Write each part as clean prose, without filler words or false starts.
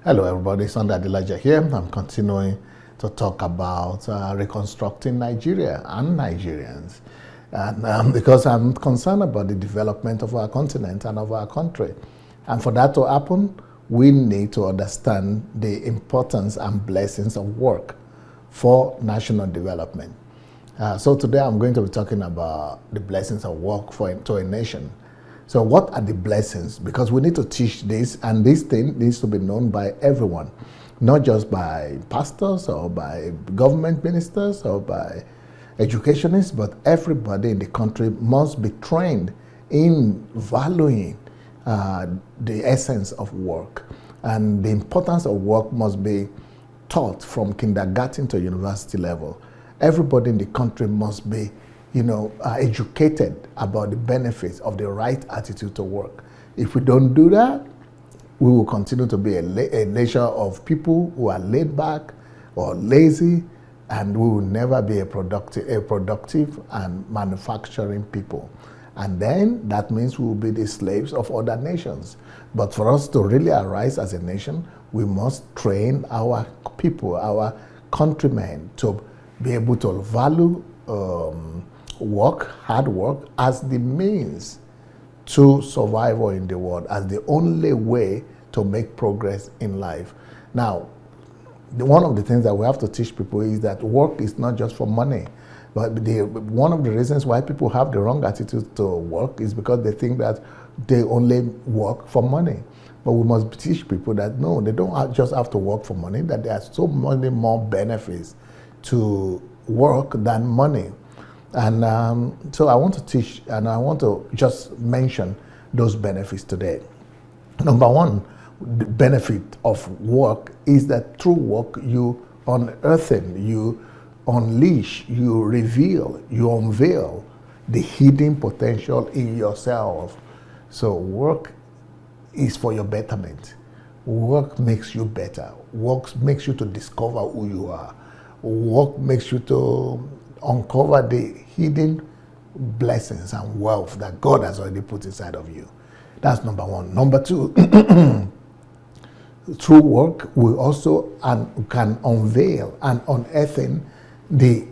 Hello everybody, it's Adelaja here. I'm continuing to talk about reconstructing Nigeria and Nigerians. And because I'm concerned about the development of our continent and of our country. And for that to happen, we need to understand the importance and blessings of work for national development. So today I'm going to be talking about the blessings of work to a nation. So what are the blessings? Because we need to teach this, and this thing needs to be known by everyone, not just by pastors or by government ministers or by educationists, but everybody in the country must be trained in valuing the essence of work. And the importance of work must be taught from kindergarten to university level. Everybody in the country must be educated about the benefits of the right attitude to work. If we don't do that, we will continue to be a nation of people who are laid back or lazy, and we will never be a productive and manufacturing people. And then that means we will be the slaves of other nations. But for us to really arise as a nation, we must train our people, our countrymen, to be able to value hard work, as the means to survival in the world, as the only way to make progress in life. Now, one of the things that we have to teach people is that work is not just for money. But one of the reasons why people have the wrong attitude to work is because they think that they only work for money. But we must teach people that no, they don't just have to work for money, that there are so many more benefits to work than money. And so I want to teach, and I want to just mention those benefits today. Number one, the benefit of work is that through work you unearthing, you unleash, you reveal, you unveil the hidden potential in yourself. So work is for your betterment. Work makes you better. Work makes you to discover who you are. Work makes you to uncover the hidden blessings and wealth that God has already put inside of you. That's number one. Number two, through work, we also can unveil and unearthing the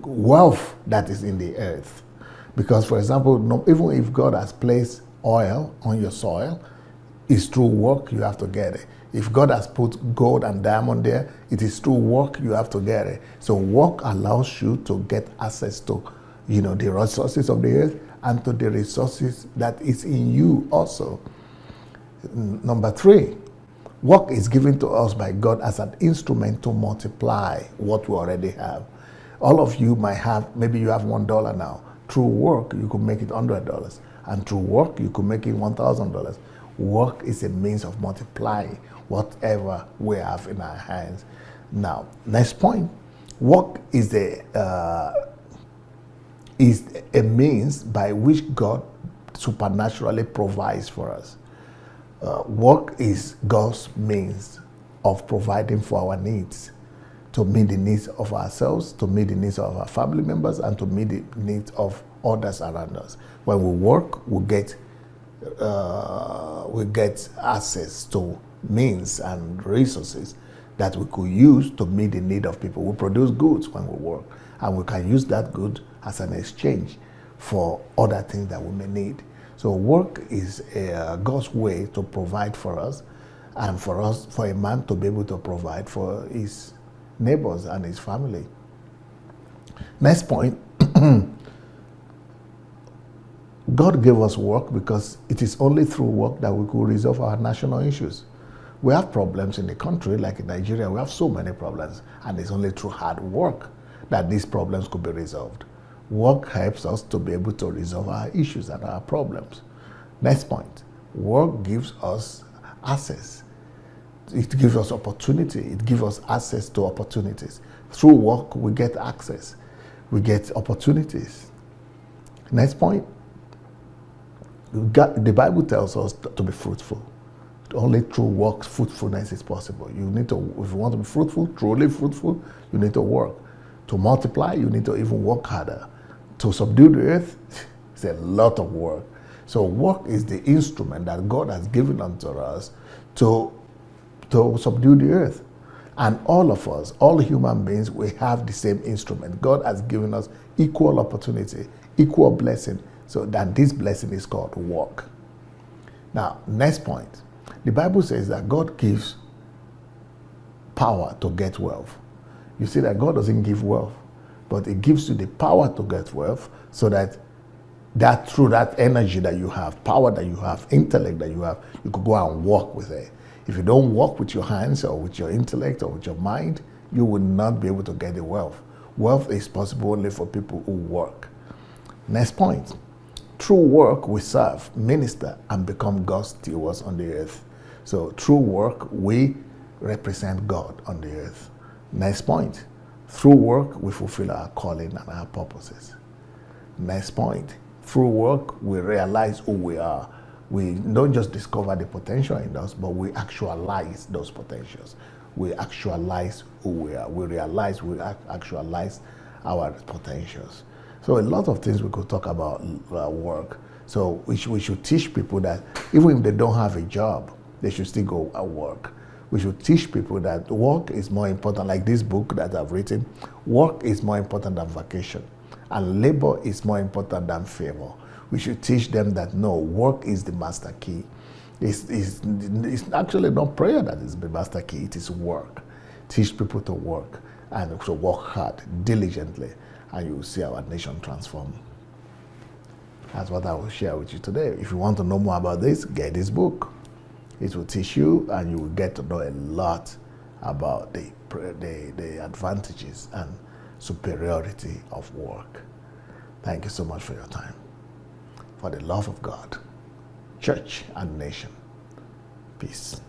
wealth that is in the earth. Because, for example, even if God has placed oil on your soil, it's through work you have to get it. If God has put gold and diamond there, it is through work you have to get it. So work allows you to get access to, the resources of the earth and to the resources that is in you also. Number three, work is given to us by God as an instrument to multiply what we already have. All of you might have, maybe you have $1 now. Through work, you could make it $100. And through work, you could make it $1,000. Work is a means of multiplying whatever we have in our hands. Now, next point, work is a means by which God supernaturally provides for us. Work is God's means of providing for our needs, to meet the needs of ourselves, to meet the needs of our family members, and to meet the needs of others around us. When we work, we get access to means and resources that we could use to meet the need of people. We produce goods when we work, and we can use that good as an exchange for other things that we may need. So work is God's way to provide for us, and for a man to be able to provide for his neighbors and his family. Next point, God gave us work because it is only through work that we could resolve our national issues. We have problems in the country, like in Nigeria, we have so many problems, and it's only through hard work that these problems could be resolved. Work helps us to be able to resolve our issues and our problems. Next point, work gives us access. It gives us opportunity. It gives us access to opportunities. Through work, we get access. We get opportunities. Next point, the Bible tells us to be fruitful. Only through work, fruitfulness is possible. You need to, if you want to be fruitful, truly fruitful, you need to work. To multiply, you need to even work harder. To subdue the earth, it's a lot of work. So work is the instrument that God has given unto us to to subdue the earth. And all of us, all human beings, we have the same instrument. God has given us equal opportunity, equal blessing. So that this blessing is called work. Now, next point. The Bible says that God gives power to get wealth. You see that God doesn't give wealth, but He gives you the power to get wealth, so that through that energy that you have, power that you have, intellect that you have, you could go out and work with it. If you don't work with your hands or with your intellect or with your mind, you will not be able to get the wealth. Wealth is possible only for people who work. Next point. Through work, we serve, minister, and become God's stewards on the earth. So through work, we represent God on the earth. Next point. Through work, we fulfill our calling and our purposes. Next point. Through work, we realize who we are. We don't just discover the potential in us, but we actualize those potentials. We actualize who we are. We realize we actualize our potentials. So a lot of things we could talk about work. So we should teach people that even if they don't have a job, they should still go and work. We should teach people that work is more important, like this book that I've written. Work is more important than vacation, and labor is more important than favor. We should teach them that no, work is the master key. It's actually not prayer that is the master key, it is work. Teach people to work, and to work hard, diligently, and you will see our nation transform. That's what I will share with you today. If you want to know more about this, get this book. It will teach you, and you will get to know a lot about the advantages and superiority of work. Thank you so much for your time. For the love of God, church, and nation. Peace.